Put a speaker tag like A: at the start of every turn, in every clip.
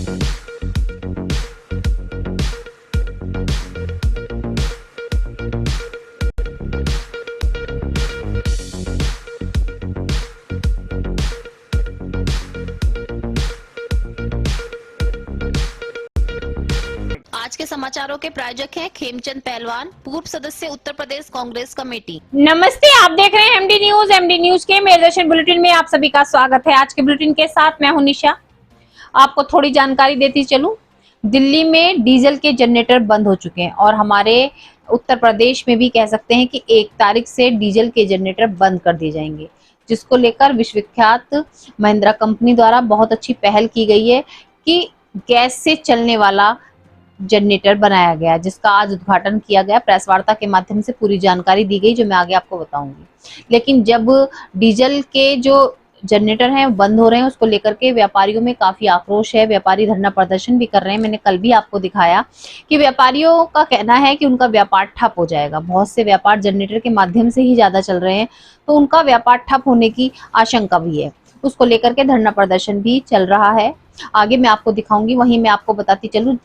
A: आज के समाचारों के प्रायोजक हैं खेमचंद पहलवान, पूर्व सदस्य उत्तर प्रदेश कांग्रेस कमेटी।
B: नमस्ते, आप देख रहे हैं एमडी न्यूज। एमडी न्यूज के मेरदर्शन बुलेटिन में आप सभी का स्वागत है। आज के बुलेटिन के साथ मैं हूं निशा। आपको थोड़ी जानकारी देती चलूं। दिल्ली में डीजल के जनरेटर बंद हो चुके हैं और हमारे उत्तर प्रदेश में भी कह सकते हैं कि 1 तारीख से डीजल के जनरेटर बंद कर दिए जाएंगे, जिसको लेकर विश्वविख्यात महिंद्रा कंपनी द्वारा बहुत अच्छी पहल की गई है कि गैस से चलने वाला जनरेटर बनाया गया, जिसका आज उद्घाटन किया गया। प्रेस वार्ता के माध्यम से पूरी जानकारी दी गई, जो मैं आगे आपको बताऊंगी। लेकिन जब डीजल के जो जनरेटर हैं बंद हो रहे हैं, उसको लेकर के व्यापारियों में काफी आक्रोश है। व्यापारी धरना प्रदर्शन भी कर रहे हैं। मैंने कल भी आपको दिखाया कि व्यापारियों का कहना है कि उनका व्यापार ठप हो जाएगा। बहुत से व्यापार जनरेटर के माध्यम से ही ज्यादा चल रहे हैं, तो उनका व्यापार ठप होने की आशंका भी है। उसको लेकर के धरना प्रदर्शन भी चल रहा है। आगे मैं आपको दिखाऊंगी। वहीं मैं आपको बताती चलूं,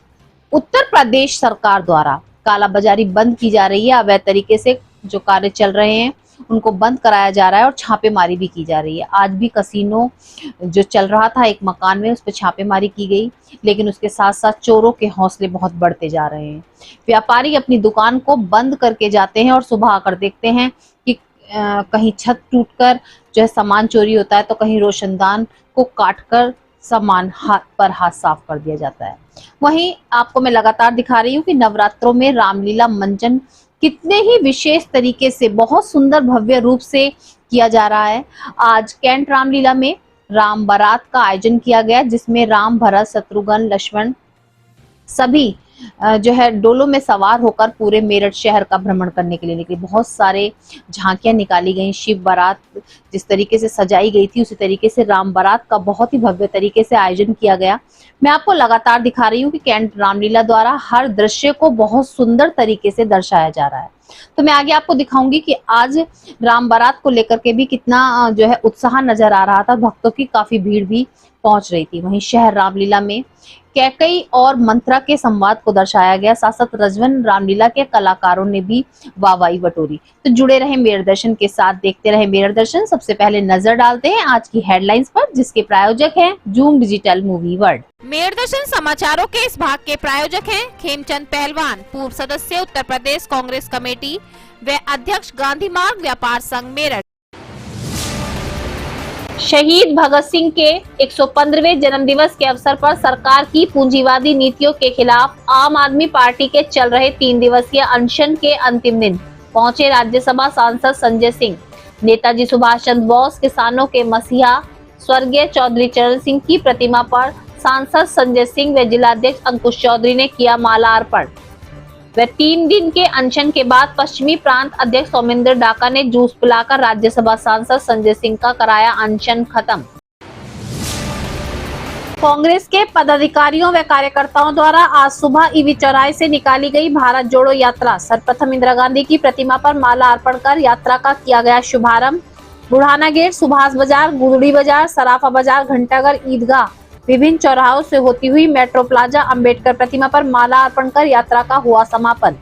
B: उत्तर प्रदेश सरकार द्वारा कालाबाजारी बंद की जा रही है। अवैध तरीके से जो कार्य चल रहे हैं उनको बंद कराया जा रहा है और छापेमारी भी की जा रही है। आज भी कसीनो जो चल रहा था एक मकान में, उस पर छापेमारी की गई, लेकिन उसके साथ साथ चोरों के हौसले बहुत बढ़ते जा रहे हैं। व्यापारी अपनी दुकान को बंद करके जाते हैं और सुबह आकर देखते हैं कि कहीं छत टूटकर जो है सामान चोरी होता है, तो कहीं रोशनदान को काटकर सामान हाथ साफ कर दिया जाता है। वहीं आपको मैं लगातार दिखा रही हूँ कि नवरात्रों में रामलीला मंचन कितने ही विशेष तरीके से बहुत सुंदर भव्य रूप से किया जा रहा है। आज कैंट रामलीला में राम बारात का आयोजन किया गया, जिसमें राम, भरत, शत्रुघ्न, लक्ष्मण सभी जो है डोलों में सवार होकर पूरे मेरठ शहर का भ्रमण करने के लिए निकले। बहुत सारे झांकियां निकाली गई। शिव बारात जिस तरीके से सजाई गई थी, उसी तरीके से राम बारात का बहुत ही भव्य तरीके से आयोजन किया गया। मैं आपको लगातार दिखा रही हूँ कि कैंट रामलीला द्वारा हर दृश्य को बहुत सुंदर तरीके से दर्शाया जा रहा है। तो मैं आगे आपको दिखाऊंगी कि आज राम बारात को लेकर के भी कितना जो है उत्साह नजर आ रहा था। भक्तों की काफी भीड़ भी पहुंच रही थी। वहीं शहर रामलीला में कैकई और मंत्रा के संवाद को दर्शाया गया। साथ साथ रजवन रामलीला के कलाकारों ने भी वाहवाही बटोरी। तो जुड़े रहे मेरठ दर्शन के साथ, देखते रहे मेरठ दर्शन। सबसे पहले नजर डालते हैं आज की हेडलाइंस पर, जिसके प्रायोजक हैं Zoom digital movie world.
A: Meerut Darshan समाचारों के इस भाग के प्रायोजक हैं खेमचंद पहलवान, पूर्व सदस्य उत्तर प्रदेश कांग्रेस कमेटी व अध्यक्ष गांधी मार्ग व्यापार संघ मेरठ।
B: शहीद भगत सिंह के 115वें जन्मदिवस के अवसर पर सरकार की पूंजीवादी नीतियों के खिलाफ आम आदमी पार्टी के चल रहे 3 दिवसीय अनशन के अंतिम दिन पहुंचे राज्यसभा सांसद संजय सिंह। नेताजी सुभाष चंद्र बोस, किसानों के मसीहा स्वर्गीय चौधरी चरण सिंह की प्रतिमा पर सांसद संजय सिंह व जिलाध्यक्ष अंकुश चौधरी ने किया मालार्पण। व 3 दिन के अनशन के बाद पश्चिमी प्रांत अध्यक्ष सौमिंदर डाका ने जूस पिलाकर राज्यसभा सांसद संजय सिंह का कराया अनशन खत्म। कांग्रेस के पदाधिकारियों व कार्यकर्ताओं द्वारा आज सुबह ईवी चौराहे से निकाली गई भारत जोड़ो यात्रा। सर्वप्रथम इंदिरा गांधी की प्रतिमा पर माला अर्पण कर यात्रा का किया गया शुभारंभ। बुढ़ाना गेट, सुभाष बाजार, गुदड़ी बाजार, सराफा बाजार, घंटाघर, ईदगाह, विभिन्न चौराहों से होती हुई मेट्रो प्लाजा, अंबेडकर प्रतिमा पर माला अर्पण कर यात्रा का हुआ समापन।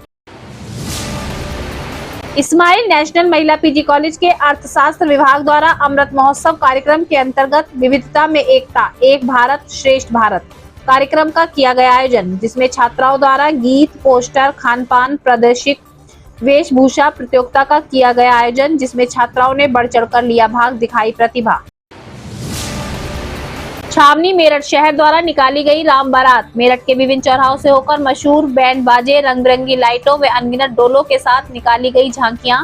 B: इस्माइल नेशनल महिला पीजी कॉलेज के अर्थशास्त्र विभाग द्वारा अमृत महोत्सव कार्यक्रम के अंतर्गत विविधता में एकता, एक भारत श्रेष्ठ भारत कार्यक्रम का किया गया आयोजन, जिसमें छात्राओं द्वारा गीत, पोस्टर, खान-पान, प्रदर्शित वेशभूषा प्रतियोगिता का किया गया आयोजन, जिसमें छात्राओं ने बढ़ चढ़कर लिया भाग, दिखाई प्रतिभा। छावनी मेरठ शहर द्वारा निकाली गई राम बारात मेरठ के विभिन्न चौराहों से होकर मशहूर बैंड बाजे, रंग बिरंगी लाइटों व अनगिनत डोलों के साथ निकाली गई झांकियां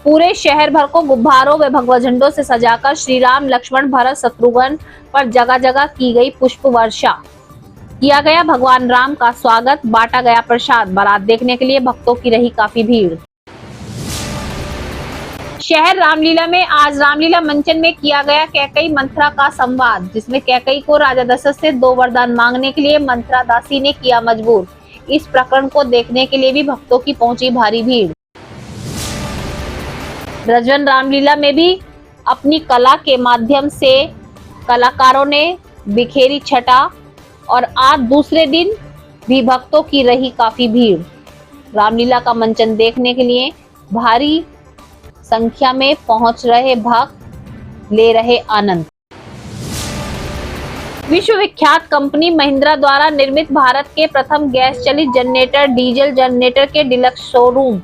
B: पूरे शहर भर को गुब्बारों व भगवा झंडों से सजाकर श्री राम, लक्ष्मण, भरत, शत्रुघ्न पर जगह जगह की गई पुष्प वर्षा। किया गया भगवान राम का स्वागत, बांटा गया प्रसाद। बारात देखने के लिए भक्तों की रही काफी भीड़। शहर रामलीला में आज रामलीला मंचन में किया गया कैकई मंत्रा का संवाद, जिसमें कैकई को राजा दशरथ से 2 वरदान मांगने के लिए मंत्रा दासी ने किया मजबूर। इस प्रकरण को देखने के लिए भी भक्तों की पहुंची भारी भीड़। रजवन रामलीला में भी अपनी कला के माध्यम से कलाकारों ने बिखेरी छटा और आज दूसरे दिन भी भक्तों की रही काफी भीड़। रामलीला का मंचन देखने के लिए भारी संख्या में पहुंच रहे भक्त ले रहे आनंद। विश्वविख्यात कंपनी महिंद्रा द्वारा निर्मित भारत के प्रथम गैस चलित जनरेटर डीजल जनरेटर के deluxe showroom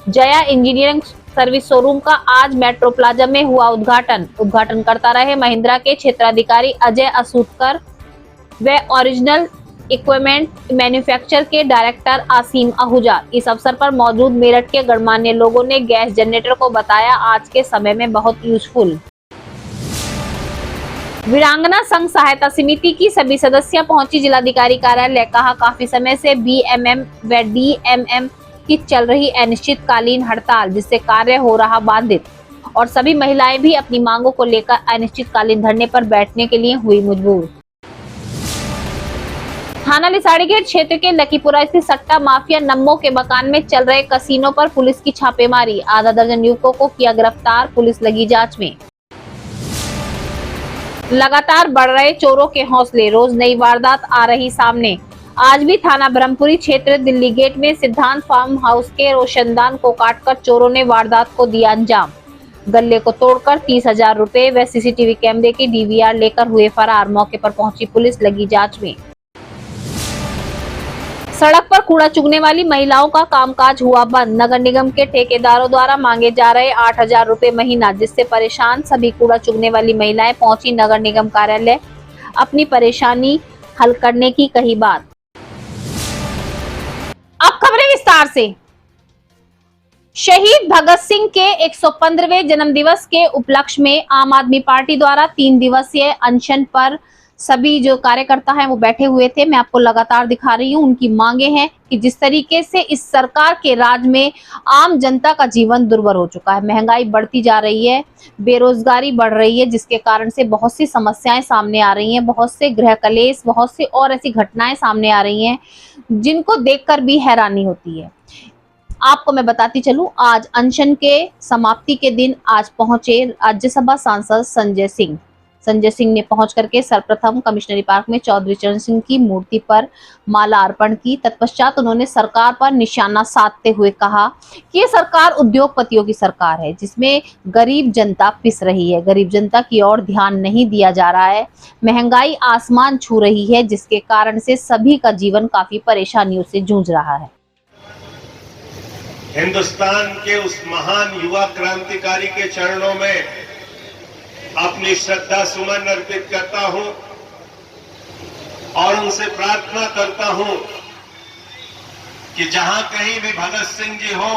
B: Jaya engineering service showroom का आज मेट्रो प्लाजा में हुआ उद्घाटन करता रहे महिंद्रा के क्षेत्राधिकारी अजय असूतकर व ओरिजिनल इक्विपमेंट मैन्युफैक्चर के डायरेक्टर आसिम आहूजा। इस अवसर पर मौजूद मेरठ के गणमान्य लोगों ने गैस जनरेटर को बताया आज के समय में बहुत यूजफुल। वीरांगना संघ सहायता समिति की सभी सदस्य पहुंची जिलाधिकारी कार्यालय। कहा काफी समय से बीएमएम व डीएमएम की चल रही अनिश्चितकालीन हड़ताल जिससे कार्य हो रहा बाधित और सभी महिलाएं भी अपनी मांगों को लेकर अनिश्चितकालीन धरने पर बैठने के लिए हुई मजबूर। थाना लिसाड़ी गेट क्षेत्र के लकीपुरा स्थित सट्टा माफिया नम्मो के मकान में चल रहे कसीनो पर पुलिस की छापेमारी। आधा दर्जन युवकों को किया गिरफ्तार, पुलिस लगी जांच में। लगातार बढ़ रहे चोरों के हौसले, रोज नई वारदात आ रही सामने। आज भी थाना ब्रह्मपुरी क्षेत्र दिल्ली गेट में सिद्धांत फार्म हाउस के रोशनदान को काटकर चोरों ने वारदात को दिया अंजाम। गले को तोड़कर 30,000 रुपए व सीसीटीवी कैमरे की डीवीआर लेकर हुए फरार। मौके पर पहुंची पुलिस, लगी जांच में। सड़क पर कूड़ा चुगने वाली महिलाओं का कामकाज हुआ बंद। नगर निगम के ठेकेदारों द्वारा मांगे जा रहे 8,000 रुपए महीना, जिससे परेशान सभी कूड़ा चुगने वाली महिलाएं पहुंची नगर निगम कार्यालय, अपनी परेशानी हल करने की कही बात। अब खबरें विस्तार से। शहीद भगत सिंह के 115वें जन्मदिवस के उपलक्ष्य में आम आदमी पार्टी द्वारा 3 दिवसीय अनशन पर सभी जो कार्यकर्ता हैं वो बैठे हुए थे। मैं आपको लगातार दिखा रही हूँ। उनकी मांगे हैं कि जिस तरीके से इस सरकार के राज में आम जनता का जीवन दुर्भर हो चुका है, महंगाई बढ़ती जा रही है, बेरोजगारी बढ़ रही है, जिसके कारण से बहुत सी समस्याएं सामने आ रही हैं, बहुत से गृह कलेश, बहुत सी और ऐसी घटनाएं सामने आ रही हैं जिनको देखकर भी हैरानी होती है। आपको मैं बताती चलूं, आज अनशन के समाप्ति के दिन आज पहुंचे राज्यसभा सांसद संजय सिंह ने पहुंच करके सर्वप्रथम कमिश्नरी पार्क में चौधरी चरण सिंह की मूर्ति पर माला अर्पण की। तत्पश्चात उन्होंने सरकार पर निशाना साधते हुए कहा कि ये सरकार उद्योगपतियों की सरकार है, जिसमें गरीब जनता पिस रही है, गरीब जनता की ओर ध्यान नहीं दिया जा रहा है, महंगाई आसमान छू रही है, जिसके कारण से सभी का जीवन काफी परेशानियों से जूझ रहा है।
C: हिंदुस्तान के उस महान युवा क्रांतिकारी के चरणों में अपनी श्रद्धा सुमन अर्पित करता हूं और उनसे प्रार्थना करता हूं कि जहां कहीं भी भगत सिंह जी हो,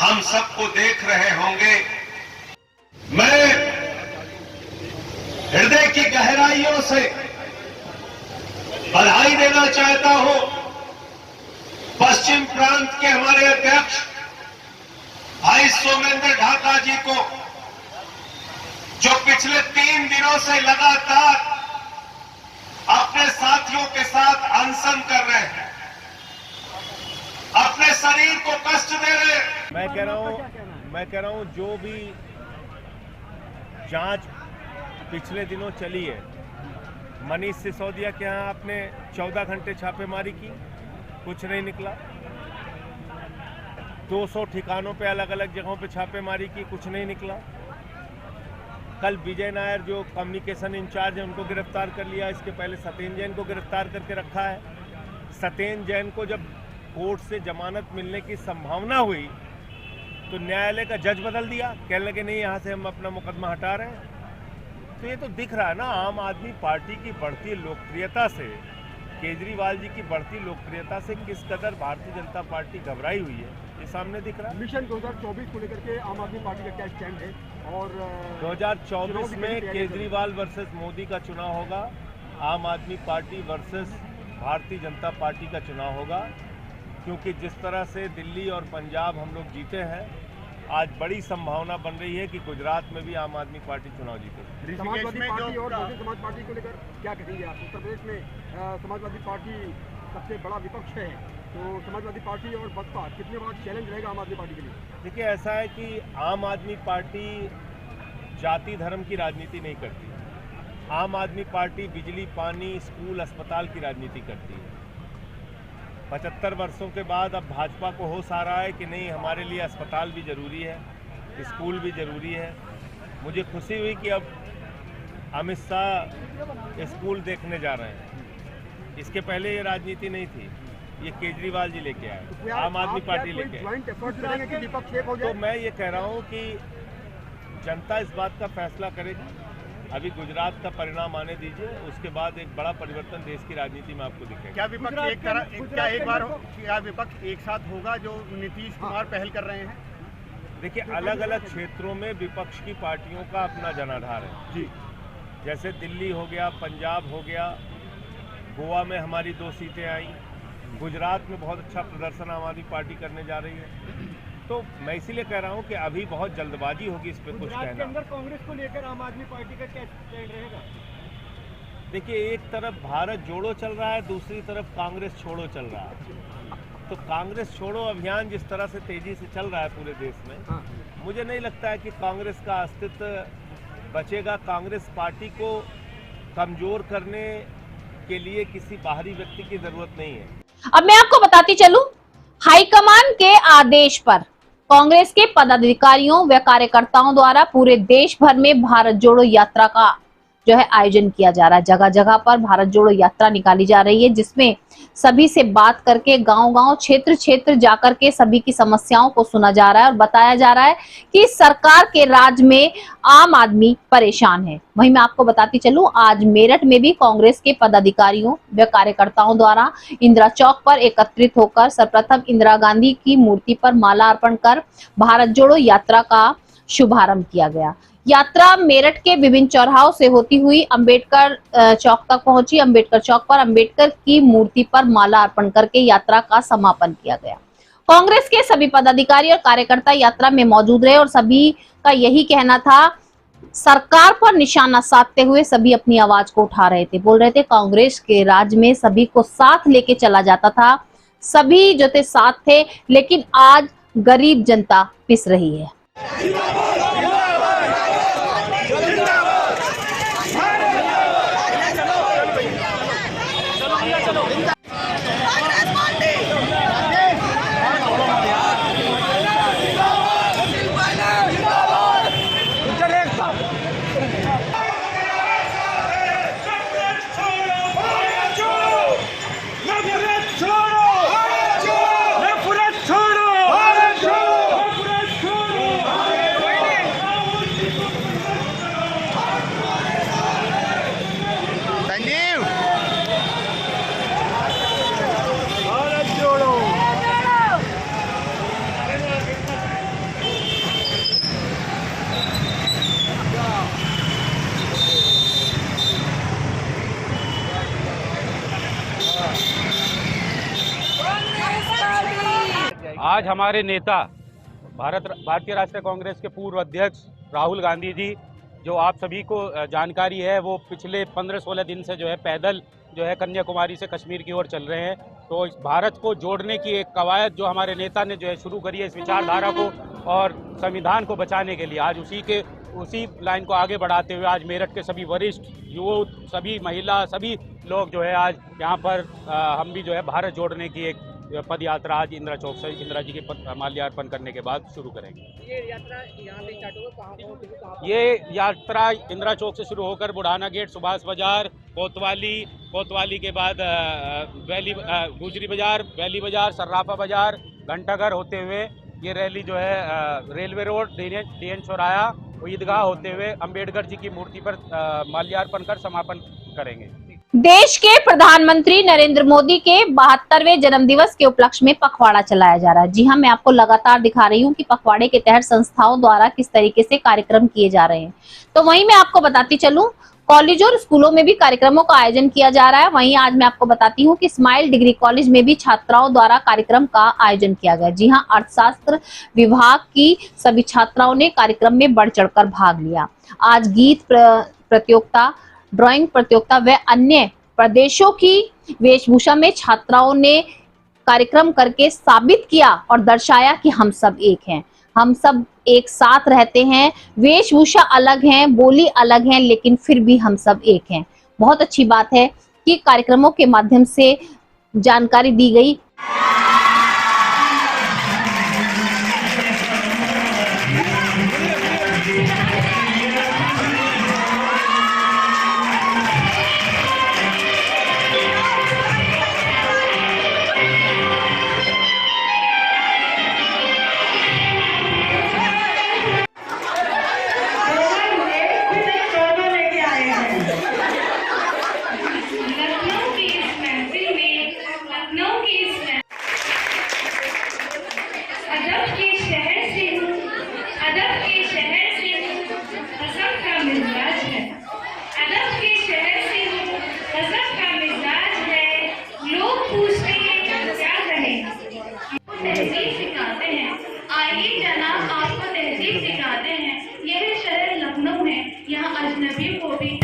C: हम सबको देख रहे होंगे। मैं हृदय की गहराइयों से बधाई देना चाहता हूं पश्चिम प्रांत के हमारे अध्यक्ष भाई सोमेंद्र ढाका जी को, जो पिछले 3 दिनों से लगातार अपने साथियों के साथ अनशन कर रहे हैं, अपने शरीर को कष्ट दे रहे हैं।
D: मैं कह रहा हूं जो भी जांच पिछले दिनों चली है, मनीष सिसोदिया के यहां आपने 14 घंटे छापेमारी की, कुछ नहीं निकला। 200 ठिकानों पे अलग अलग जगहों पे छापेमारी की, कुछ नहीं निकला। कल विजय नायर जो कम्युनिकेशन इंचार्ज है उनको गिरफ्तार कर लिया। इसके पहले सत्येंद्र जैन को गिरफ्तार करके रखा है। सत्येंद्र जैन को जब कोर्ट से जमानत मिलने की संभावना हुई तो न्यायालय का जज बदल दिया, कहने लगे नहीं यहाँ से हम अपना मुकदमा हटा रहे हैं। तो ये तो दिख रहा है ना, आम आदमी पार्टी की बढ़ती लोकप्रियता से, केजरीवाल जी की बढ़ती लोकप्रियता से किस कदर भारतीय जनता पार्टी घबराई हुई है, ये सामने दिख रहा है।
E: मिशन 2024 को लेकर के आम आदमी पार्टी का क्या स्टैंड है? और
D: 2024 में केजरीवाल वर्सेस मोदी का चुनाव होगा, आम आदमी party versus Bharatiya Janata party का चुनाव होगा, क्योंकि जिस तरह से दिल्ली और पंजाब हम लोग जीते हैं, आज बड़ी संभावना बन रही है कि गुजरात में भी आम आदमी पार्टी चुनाव जीते।
E: समाजवादी पार्टी और बहुजन समाज पार्टी को लेकर क्या कहेंगे आप? उत्तर प्रदेश में समाजवादी पार्टी सबसे बड़ा विपक्ष है, तो समाजवादी पार्टी और बसपा कितने बड़ा चैलेंज रहेगा आम आदमी पार्टी के लिए?
D: देखिए, ऐसा है कि आम आदमी पार्टी जाति धर्म की राजनीति नहीं करती। आम आदमी पार्टी बिजली, पानी, स्कूल, अस्पताल की राजनीति करती है। 75 वर्षों के बाद अब भाजपा को होश आ रहा है कि नहीं, हमारे लिए अस्पताल भी ज़रूरी है, स्कूल भी ज़रूरी है। मुझे खुशी हुई कि अब अमित शाह स्कूल देखने जा रहे हैं। इसके पहले ये राजनीति नहीं थी, ये केजरीवाल जी लेके आए, आम आदमी पार्टी लेके आए। तो मैं ये कह रहा हूँ कि जनता इस बात का फैसला करेगी। अभी गुजरात का परिणाम आने दीजिए, उसके बाद एक बड़ा परिवर्तन देश की राजनीति में आपको दिखेगा।
E: क्या विपक्ष एक साथ होगा जो नीतीश कुमार पहल कर रहे हैं?
D: देखिए, अलग अलग क्षेत्रों में विपक्ष की पार्टियों का अपना जनाधार है
E: जी।
D: जैसे दिल्ली हो गया, पंजाब हो गया, गोवा में हमारी 2 सीटें आई, गुजरात में बहुत अच्छा प्रदर्शन आम आदमी पार्टी करने जा रही है। तो मैं इसीलिए कह रहा हूं कि अभी बहुत जल्दबाजी होगी इस पर कुछ कहना।
E: अंदर कांग्रेस को लेकर आम आदमी पार्टी का क्या स्टैंड रहेगा?
D: देखिए, एक तरफ भारत जोड़ो चल रहा है, दूसरी तरफ कांग्रेस छोड़ो चल रहा है। तो कांग्रेस छोड़ो अभियान जिस तरह से तेजी से चल रहा है पूरे देश में, मुझे नहीं लगता है कि कांग्रेस का अस्तित्व बचेगा। कांग्रेस पार्टी को कमजोर करने के लिए किसी बाहरी व्यक्ति की जरूरत नहीं है।
B: अब मैं आपको बताती चलूं, हाईकमान के आदेश पर कांग्रेस के पदाधिकारियों व कार्यकर्ताओं द्वारा पूरे देश भर में भारत जोड़ो यात्रा का जो है आयोजन किया जा रहा है। जगह जगह पर भारत जोड़ो यात्रा निकाली जा रही है, जिसमें सभी से बात करके गांव-गांव, क्षेत्र-क्षेत्र जाकर के सभी की समस्याओं को सुना जा रहा है और बताया जा रहा है कि सरकार के राज में आम आदमी परेशान है। वहीं मैं आपको बताती चलूं, आज मेरठ में भी कांग्रेस के पदाधिकारियों व कार्यकर्ताओं द्वारा इंदिरा चौक पर एकत्रित होकर सर्वप्रथम इंदिरा गांधी की मूर्ति पर माला अर्पण कर भारत जोड़ो यात्रा का शुभारंभ किया गया। यात्रा मेरठ के विभिन्न चौराहों से होती हुई अंबेडकर चौक तक पहुंची। अंबेडकर चौक पर अंबेडकर की मूर्ति पर माला अर्पण करके यात्रा का समापन किया गया। कांग्रेस के सभी पदाधिकारी और कार्यकर्ता यात्रा में मौजूद रहे और सभी का यही कहना था, सरकार पर निशाना साधते हुए सभी अपनी आवाज को उठा रहे थे, बोल रहे थे कांग्रेस के राज में सभी को साथ लेके चला जाता था, सभी जो थे साथ थे, लेकिन आज गरीब जनता पिस रही है।
F: आज हमारे नेता भारतीय राष्ट्रीय कांग्रेस के पूर्व अध्यक्ष राहुल गांधी जी, जो आप सभी को जानकारी है, वो पिछले 15-16 दिन से जो है पैदल जो है कन्याकुमारी से कश्मीर की ओर चल रहे हैं। तो इस भारत को जोड़ने की एक कवायद जो हमारे नेता ने जो है शुरू करी है, इस विचारधारा को और संविधान को बचाने के लिए, आज उसी लाइन को आगे बढ़ाते हुए आज मेरठ के सभी वरिष्ठ यूथ, सभी महिला, सभी लोग जो है आज यहाँ पर हम भी जो है भारत जोड़ने की एक पद यात्रा आज इंदिरा चौक से इंदिरा जी के माल्यार्पण करने के बाद शुरू करेंगे।
E: ये यात्रा यहाँ से स्टार्ट होगा,
F: ये यात्रा इंदिरा चौक से शुरू होकर बुढ़ाना गेट, सुभाष बाजार, कोतवाली के बाद गुजरी बाजार, वैली बाजार, सर्राफा बाजार, घंटाघर होते हुए ये रैली जो है रेलवे रोड, डीएन चौराहा, ईदगाह होते हुए अंबेडकर जी की मूर्ति पर माल्यार्पण कर समापन करेंगे।
B: देश के प्रधानमंत्री नरेंद्र मोदी के 72वें जन्मदिवस के उपलक्ष्य में पखवाड़ा चलाया जा रहा है। जी हां, मैं आपको लगातार दिखा रही हूं कि पखवाड़े के तहत संस्थाओं द्वारा किस तरीके से कार्यक्रम किए जा रहे हैं। तो वहीं मैं आपको बताती चलूं, कॉलेज और स्कूलों में भी कार्यक्रमों का आयोजन किया जा रहा है। वहीं आज मैं आपको बताती हूँ कि स्माइल डिग्री कॉलेज में भी छात्राओं द्वारा कार्यक्रम का आयोजन किया गया। जी हाँ, अर्थशास्त्र विभाग की सभी छात्राओं ने कार्यक्रम में बढ़ चढ़कर भाग लिया। आज गीत प्रतियोगिता, ड्राइंग प्रतियोगिता व अन्य प्रदेशों की वेशभूषा में छात्राओं ने कार्यक्रम करके साबित किया और दर्शाया कि हम सब एक हैं। हम सब एक साथ रहते हैं, वेशभूषा अलग है, बोली अलग है, लेकिन फिर भी हम सब एक हैं। बहुत अच्छी बात है कि कार्यक्रमों के माध्यम से जानकारी दी गई।
G: आइए जनाब, आपको तहजीब सिखाते हैं। यह शहर लखनऊ है, यहाँ अजनबी को भी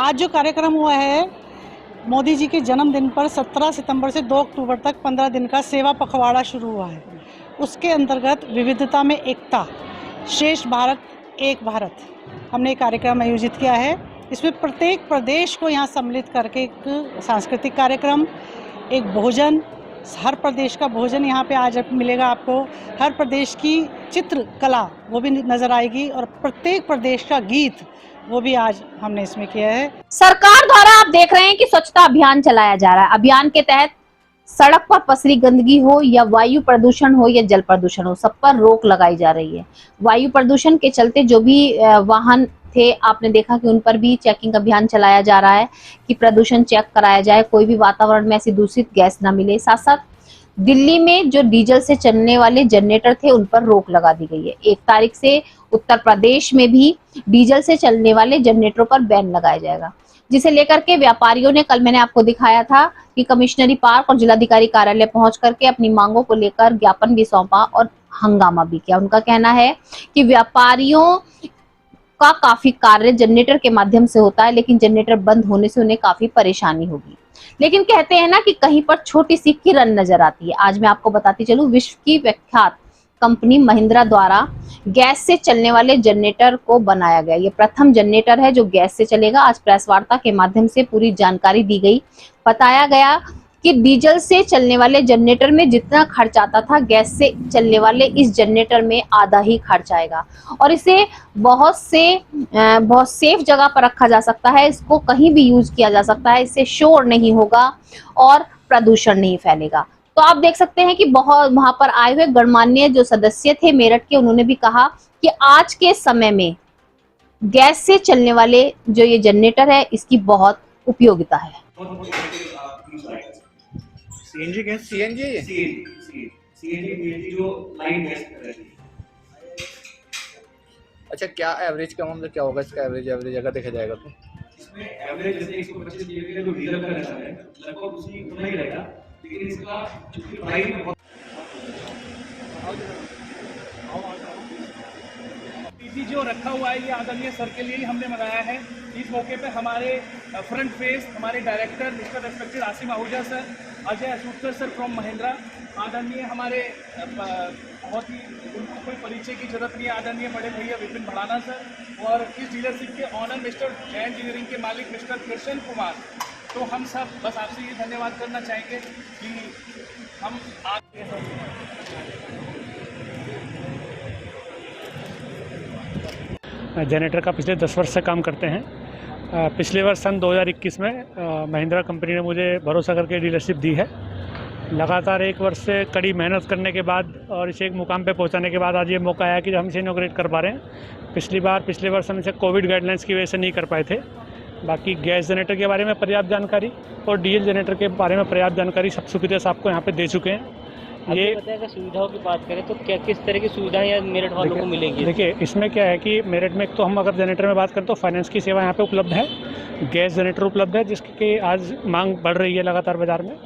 H: आज जो कार्यक्रम हुआ है मोदी जी के जन्मदिन पर 17 सितंबर से 2 अक्टूबर तक 15 दिन का सेवा पखवाड़ा शुरू हुआ है। उसके अंतर्गत विविधता में एकता, श्रेष्ठ भारत एक भारत हमने कार्यक्रम आयोजित किया है। इसमें प्रत्येक प्रदेश को यहाँ सम्मिलित करके एक सांस्कृतिक कार्यक्रम, एक भोजन, हर प्रदेश का भोजन यहाँ पे आज मिलेगा आपको, हर प्रदेश की चित्रकला वो भी नज़र आएगी और प्रत्येक प्रदेश का गीत वो भी आज हमने इसमें किया है।
B: सरकार द्वारा आप देख रहे हैं कि स्वच्छता अभियान चलाया जा रहा है। अभियान के तहत सड़क पर पसरी गंदगी हो या वायु प्रदूषण हो या जल प्रदूषण हो, सब पर रोक लगाई जा रही है। वायु प्रदूषण के चलते जो भी वाहन थे, आपने देखा कि उन पर भी चेकिंग अभियान चलाया जा रहा है कि प्रदूषण चेक कराया जाए, कोई भी वातावरण में ऐसी दूषित गैस ना मिले। साथ साथ दिल्ली में जो डीजल से चलने वाले जनरेटर थे उन पर रोक लगा दी गई है। 1 तारीख से उत्तर प्रदेश में भी डीजल से चलने वाले जनरेटरों पर बैन लगाया जाएगा, जिसे लेकर के व्यापारियों ने, कल मैंने आपको दिखाया था कि कमिश्नरी पार्क और जिलाधिकारी कार्यालय पहुंच करके अपनी मांगों को लेकर ज्ञापन भी सौंपा और हंगामा भी किया। उनका कहना है कि व्यापारियों का काफी कार्य जनरेटर के माध्यम से होता है, लेकिन जनरेटर बंद होने से उन्हें काफी परेशानी होगी। लेकिन कहते हैं ना कि कहीं पर छोटी सी किरण नजर आती है। आज मैं आपको बताती चलूं, विश्व की विख्यात कंपनी महिंद्रा द्वारा गैस से चलने वाले जनरेटर को बनाया गया। ये प्रथम जनरेटर है जो गैस से चलेगा। आज प्रेस वार्ता के माध्यम से पूरी जानकारी दी गई। बताया गया कि डीजल से चलने वाले जनरेटर में जितना खर्च आता था, गैस से चलने वाले इस जनरेटर में आधा ही खर्च आएगा और इसे बहुत सेफ जगह पर रखा जा सकता है। इसको कहीं भी यूज किया जा सकता है, इससे शोर नहीं होगा और प्रदूषण नहीं फैलेगा। तो आप देख सकते हैं कि बहुत वहां पर आए हुए गणमान्य जो सदस्य थे मेरठ के, उन्होंने भी कहा कि आज के समय में गैस से चलने वाले जो ये जनरेटर है इसकी बहुत उपयोगिता है।
I: सीएनजी गैस, सीएनजी जो लाइन गैस रहती है।
J: अच्छा, क्या एवरेज का मतलब क्या होगा इसका? एवरेज अगर देखा जाएगा तो
I: इसमें एवरेज जैसे 125 kg जो डीजल का रहता है लगभग उसी उतना ही रहेगा, लेकिन इसका चूंकि प्राइस बहुत
K: पीसी जो रखा हुआ है ये आदरणीय सर के लिए ही हमने मंगाया है। इस मौके पे हमारे फ्रंट फेस हमारे director mister respected Asim Ahuja sir, Ajay Ashokar sir from Mahindra, आदरणीय हमारे बहुत ही उनको कोई परिचय की जरूरत नहीं है, आदरणीय बड़े भैया विपिन भड़ाना सर, और इस डीलरशिप के ऑनर मिस्टर जय इंजीनियरिंग के मालिक मिस्टर कृष्ण कुमार। तो हम सब बस आपसे ये धन्यवाद करना चाहेंगे कि हम आगे
L: जनरेटर का पिछले 10 वर्ष से काम करते हैं। पिछले वर्ष सन 2021 में महिंद्रा कंपनी ने मुझे भरोसा करके डीलरशिप दी है। लगातार 1 वर्ष से कड़ी मेहनत करने के बाद और इसे एक मुकाम पे पहुंचाने के बाद आज ये मौका आया कि हम इसे इनॉग्रेट कर पा रहे हैं। पिछले वर्ष हम इसे कोविड गाइडलाइंस की वजह से नहीं कर पाए थे, बाकी गैस जनरेटर के बारे में पर्याप्त जानकारी और डीजल जनरेटर के बारे में पर्याप्त जानकारी सब सुप्रिया साहब को यहाँ पे दे चुके हैं। ये
M: पता है कि सुविधाओं की बात करें तो क्या किस तरह की सुविधाएं या मेरठ वालों को मिलेंगी?
L: देखिए, इसमें क्या है कि मेरठ में एक तो हम अगर जनरेटर में बात करें तो फाइनेंस की सेवा यहाँ पे उपलब्ध है, गैस जनरेटर उपलब्ध है जिसकी आज मांग बढ़ रही है लगातार बाजार में,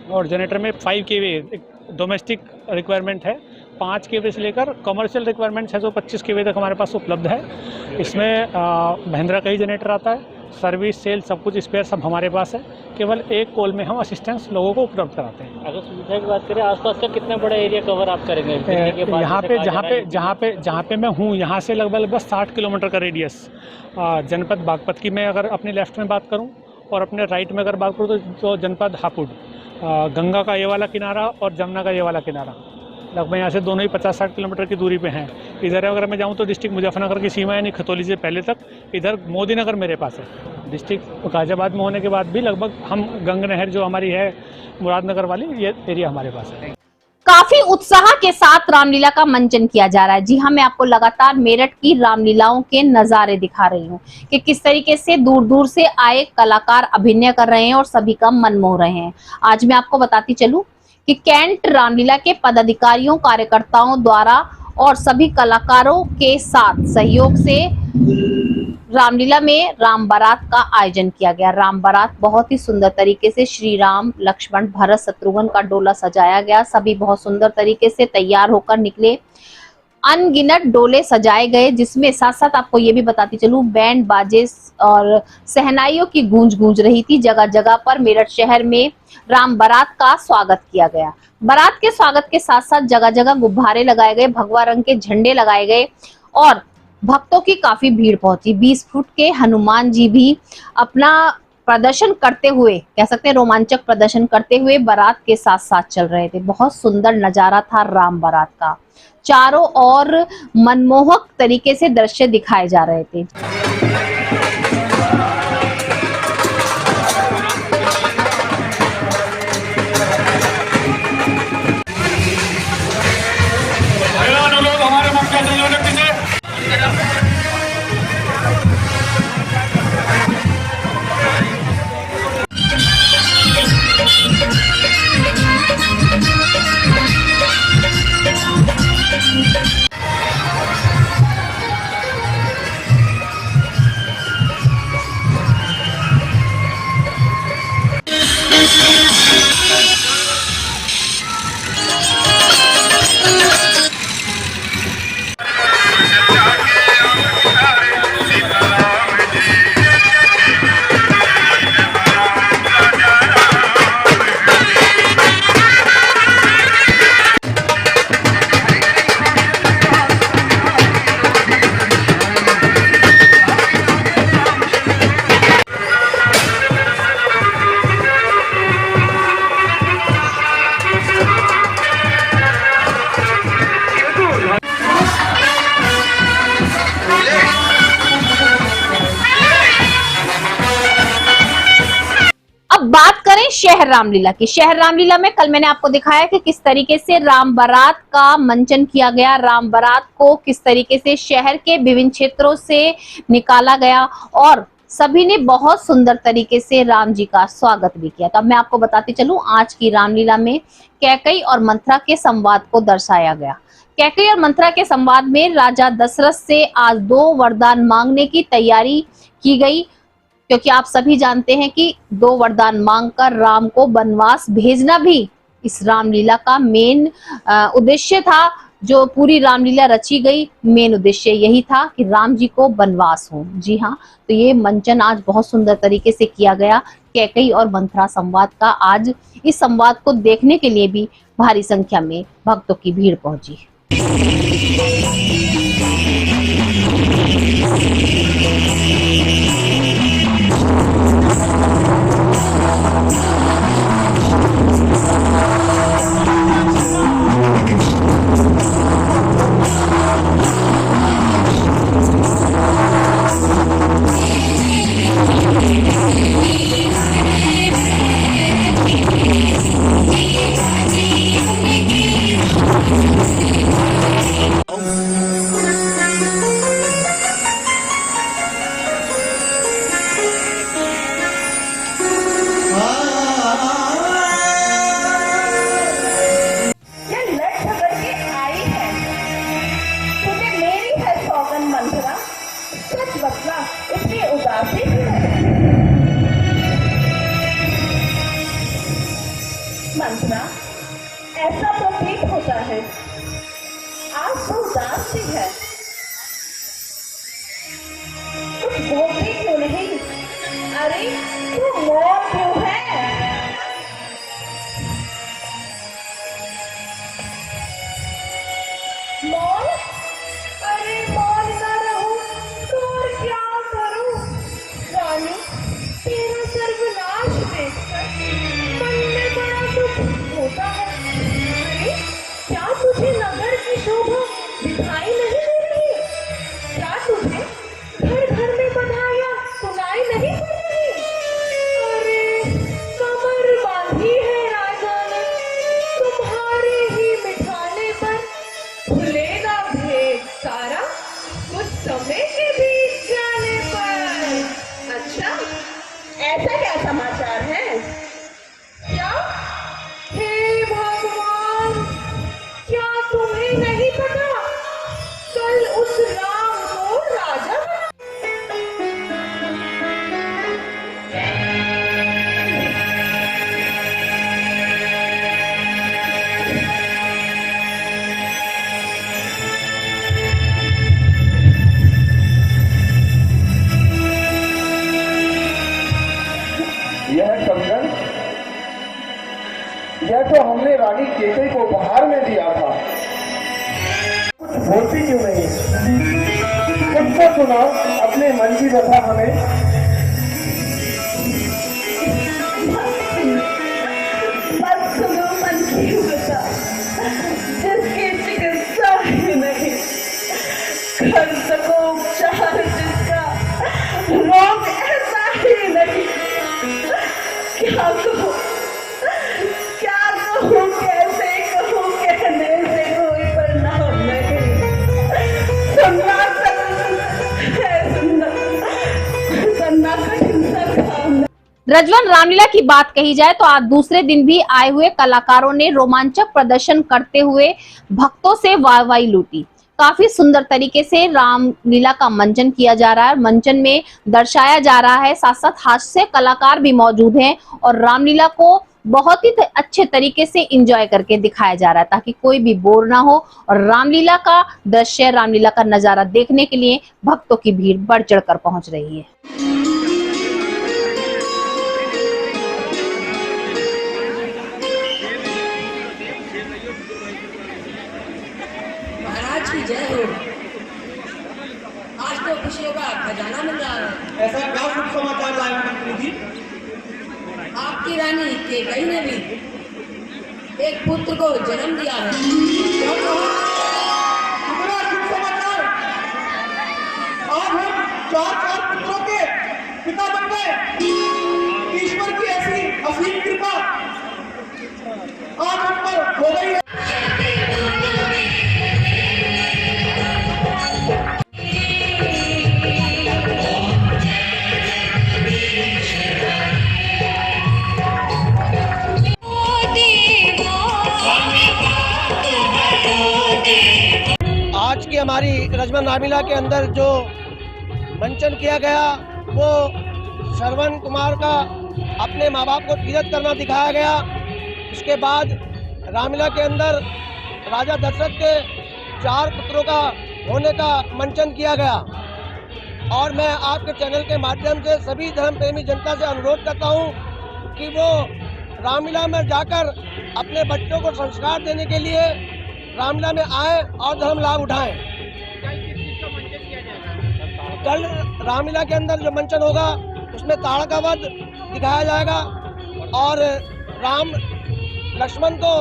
L: और जनरेटर में 5 kVA डोमेस्टिक रिक्वायरमेंट है, 5 kVA से लेकर कमर्शियल रिक्वायरमेंट 625 kVA तक हमारे पास उपलब्ध है। इसमें महिंद्रा का ही जनरेटर आता है, सर्विस सेल सब कुछ स्पेयर सब हमारे पास है, केवल एक कॉल में हम असिस्टेंस लोगों को उपलब्ध कराते हैं।
M: अगर सुविधा की बात करें आसपास का कितना बड़ा एरिया कवर आप करेंगे?
L: जहाँ पे मैं हूँ यहाँ से लगभग 60 किलोमीटर का रेडियस। जनपद बागपत की मैं अगर अपने लेफ्ट में बात करूँ और अपने राइट में अगर बात करूँ तो जनपद हापुड़, गंगा का ये वाला किनारा और जमुना का ये वाला किनारा, लगभग यहाँ से दोनों ही 50-60 किलोमीटर की दूरी पे हैं। इधर अगर मैं जाऊँ तो डिस्ट्रिक्ट मुजफ्फरनगर की सीमा यानी खतौली से पहले तक, इधर मोदी नगर मेरे पास है। डिस्ट्रिक्ट गाजियाबाद में होने के बाद भी लगभग हम गंगा नहर जो हमारी है मुरादनगर वाली, ये एरिया हमारे पास है।
B: काफी उत्साह के साथ रामलीला का मंचन किया जा रहा है। जी हाँ, मैं आपको लगातार मेरठ की रामलीलाओं के नजारे दिखा रही हूँ कि किस तरीके से दूर दूर से आए कलाकार अभिनय कर रहे हैं और सभी का मन मोह रहे हैं। आज मैं आपको बताती चलूं कि कैंट रामलीला के पदाधिकारियों, कार्यकर्ताओं द्वारा और सभी कलाकारों के साथ सहयोग से रामलीला में राम बारात का आयोजन किया गया। राम बारात बहुत ही सुंदर तरीके से श्री राम, लक्ष्मण, भरत, शत्रुघ्न का डोला सजाया गया। सभी बहुत सुंदर तरीके से तैयार होकर निकले। अनगिनत डोले सजाए गए, जिसमें साथ साथ आपको ये भी बताती चलूं बैंड बाजे और सहनाइयों की गूंज गूंज रही थी। जगह जगह पर मेरठ शहर में राम बारात का स्वागत किया गया। बारात के स्वागत के साथ साथ जगह जगह गुब्बारे लगाए गए, भगवा रंग के झंडे लगाए गए और भक्तों की काफी भीड़ पहुंची। 20 फुट के हनुमान जी भी अपना प्रदर्शन करते हुए, कह सकते हैं रोमांचक प्रदर्शन करते हुए बारात के साथ साथ चल रहे थे। बहुत सुंदर नजारा था राम बारात का। चारों ओर मनमोहक तरीके से दृश्य दिखाए जा रहे थे। बात करें शहर रामलीला की। शहर रामलीला में कल मैंने आपको दिखाया कि किस तरीके से राम बारात का मंचन किया गया। राम बारात को किस तरीके से शहर के विभिन्न क्षेत्रों से निकाला गया और सभी ने बहुत सुंदर तरीके से राम जी का स्वागत भी किया। तो अब मैं आपको बताती चलूं, आज की रामलीला में कैकई और मंथरा के संवाद को दर्शाया गया। कैकई और मंथरा के संवाद में राजा दशरथ से आज 2 वरदान मांगने की तैयारी की गई, क्योंकि आप सभी जानते हैं कि 2 वरदान मांगकर राम को वनवास भेजना भी इस रामलीला का मेन उद्देश्य था। जो पूरी रामलीला रची गई, मेन उद्देश्य यही था कि राम जी को वनवास हो। जी हाँ, तो ये मंचन आज बहुत सुंदर तरीके से किया गया। कैकई और मंथरा संवाद का आज इस संवाद को देखने के लिए भी भारी संख्या में भक्तों की भीड़ पहुंची।
G: कुछ बदला, इतनी उदासी भी नहीं। मंत्रा, ऐसा प्रतीत होता है आज तो उदास सी है, कुछ बोलती क्यों नहीं? अरे तू मौन क्यों है? मौन? अरे मौन ना रहूं तो और क्या करूं? रानी, तेरा सर्वनाश देखकर मन में बड़ा दुख होता है। अरे क्या तुझे नगर की शोभा दिखाई नहीं दे रही? क्या तुझे घर घर में बधाइयां सुनाई नहीं पड़ रही? अरे कमर बांधी है राजा ने तुम्हारे ही मिठाने पर, खुलेगा भेद सारा कुछ समय के बीच जाने पर। अच्छा, ऐसा क्या समाचार है? क्या? हे भगवान, क्या तुम्हें नहीं पता कल उस राम को राजा बना?
E: यह कंगन, यह तो हमने रानी केकई को उपहार में दिया था। कुछ बोलती क्यों नहीं? कुछ तो सुनाओ अपने मन की व्यथा हमें।
G: बस सुनो मन की व्यथा, जिसकी चिकित्सा ही नहीं, कर सको उपचार जिसका रोग ऐसा ही नहीं। क्या कहूँ, कैसे कहूँ, कहने से कोई परिणाम नहीं। सुनना कठिन सा काम है।
B: रजवन, रामलीला की बात कही जाए तो आज दूसरे दिन भी आए हुए कलाकारों ने रोमांचक प्रदर्शन करते हुए भक्तों से वाहवाही लूटी। काफी सुंदर तरीके से रामलीला का मंचन किया जा रहा है, मंचन में दर्शाया जा रहा है, साथ साथ हास्य कलाकार भी मौजूद हैं और रामलीला को बहुत ही अच्छे तरीके से एंजॉय करके दिखाया जा रहा है ताकि कोई भी बोर ना हो और रामलीला का दृश्य, रामलीला का नजारा देखने के लिए भक्तों की भीड़ बढ़ चढ़कर पहुंच रही है।
N: महाराज की जय हो। आज तो खुशियों का खजाना मिल रहा है।
E: ऐसा क्या शुभ समाचार लाए मंत्री जी?
N: आपकी रानी केकई ने भी एक पुत्र को जन्म दिया है।
E: कितना शुभ समाचार! आज हम चार पुत्रों के पिता बन गए। ईश्वर की ऐसी असीम कृपा आज हम पर हो गई है। आज की हमारी रजमन रामलीला के अंदर जो मंचन किया गया वो श्रवण कुमार का अपने माँ बाप को तीरथ करना दिखाया गया। इसके बाद रामलीला के अंदर राजा दशरथ के 4 पुत्रों का होने का मंचन किया गया। और मैं आपके चैनल के माध्यम से सभी धर्म प्रेमी जनता से अनुरोध करता हूँ कि वो रामलीला में जाकर अपने बच्चों को संस्कार देने के लिए रामलीला में आए और धर्म लाभ उठाएं। कल रामलीला के अंदर जो मंचन होगा उसमें ताड़ का वध दिखाया जाएगा और राम लक्ष्मण को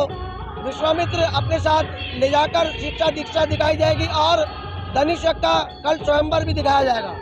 E: विश्वामित्र अपने साथ ले जाकर शिक्षा दीक्षा दिखाई जाएगी और धनुष्य का कल स्वयंवर भी दिखाया जाएगा।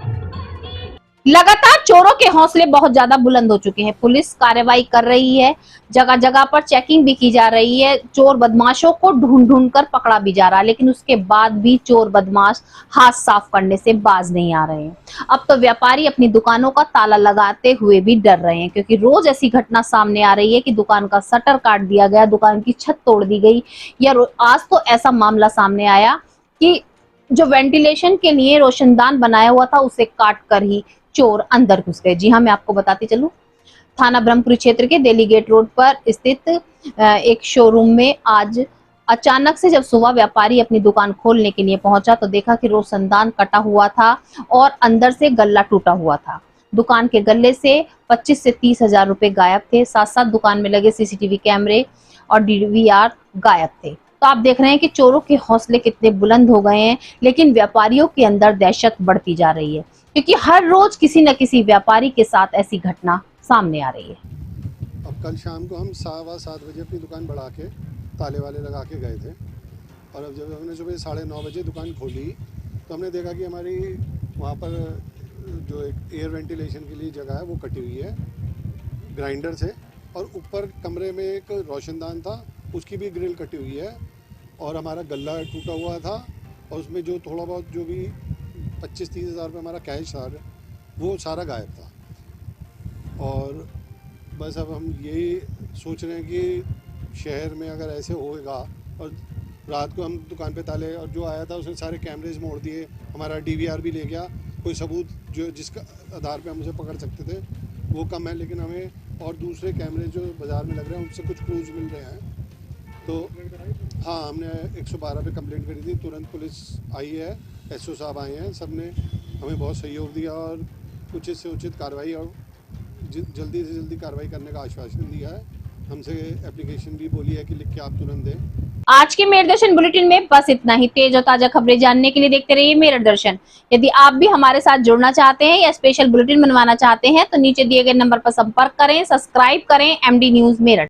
B: लगातार चोरों के हौसले बहुत ज्यादा बुलंद हो चुके हैं। पुलिस कार्रवाई कर रही है, जगह जगह पर चेकिंग भी की जा रही है, चोर बदमाशों को ढूंढ कर पकड़ा भी जा रहा है, लेकिन उसके बाद भी चोर बदमाश हाथ साफ करने से बाज नहीं आ रहे हैं। अब तो व्यापारी अपनी दुकानों का ताला लगाते हुए भी डर रहे हैं, क्योंकि रोज ऐसी घटना सामने आ रही है कि दुकान का शटर काट दिया गया, दुकान की छत तोड़ दी गई, या आज तो ऐसा मामला सामने आया कि जो वेंटिलेशन के लिए रोशनदान बनाया हुआ था उसे काट कर ही चोर अंदर घुस गए। जी हाँ, मैं आपको बताती चलूं, थाना ब्रह्मपुरी क्षेत्र के दिल्ली गेट रोड पर स्थित एक शोरूम में आज अचानक से जब सुबह व्यापारी अपनी दुकान खोलने के लिए पहुंचा तो देखा कि रोशनदान कटा हुआ था और अंदर से गल्ला टूटा हुआ था। दुकान के गल्ले से 25 से 30 हजार रुपए गायब थे। साथ साथ दुकान में लगे सीसीटीवी कैमरे और डीवीआर गायब थे। तो आप देख रहे हैं कि चोरों के हौसले कितने बुलंद हो गए हैं, लेकिन व्यापारियों के अंदर दहशत बढ़ती जा रही है, क्योंकि हर रोज किसी न किसी व्यापारी के साथ ऐसी घटना सामने आ रही है।
O: अब कल शाम को हम 7:15 बजे अपनी दुकान बढ़ा के ताले वाले लगा के गए थे, और अब जब हमने सुबह 9:30 बजे दुकान खोली तो हमने देखा कि हमारी वहाँ पर जो एक एयर वेंटिलेशन के लिए जगह है वो कटी हुई है ग्राइंडर से, और ऊपर कमरे में एक रोशनदान था उसकी भी ग्रिल कटी हुई है, और हमारा गल्ला टूटा हुआ था, और उसमें जो थोड़ा बहुत जो भी 25-30 हज़ार रुपये हमारा कैश था वो सारा गायब था। और बस अब हम यही सोच रहे हैं कि शहर में अगर ऐसे होएगा, और रात को हम दुकान पे ताले, और जो आया था उसने सारे कैमरेज मोड़ दिए, हमारा डीवीआर भी ले गया, कोई सबूत जो जिसका आधार पे हम उसे पकड़ सकते थे वो कम है, लेकिन हमें और दूसरे कैमरे जो बाज़ार में लग रहे हैं उनसे कुछ क्लूज मिल रहे हैं। तो हाँ, हमने 112 पे कंप्लेंट करी थी, तुरंत पुलिस आई है, एसओ साहब आए हैं, सब ने हमें बहुत सहयोग दिया और उचित से उचित कार्रवाई और जल्दी से जल्दी कार्रवाई करने का आश्वासन दिया है। हमसे एप्लीकेशन भी बोली है कि लिख के आप तुरंत दें।
B: आज के मेरठ दर्शन बुलेटिन में बस इतना ही। तेज और ताजा खबरें जानने के लिए देखते रहिए मेरठ दर्शन। यदि आप भी हमारे साथ जुड़ना चाहते हैं या स्पेशल बुलेटिन बनवाना चाहते हैं तो नीचे दिए गए नंबर पर संपर्क करें, सब्सक्राइब करें MD न्यूज मेरठ।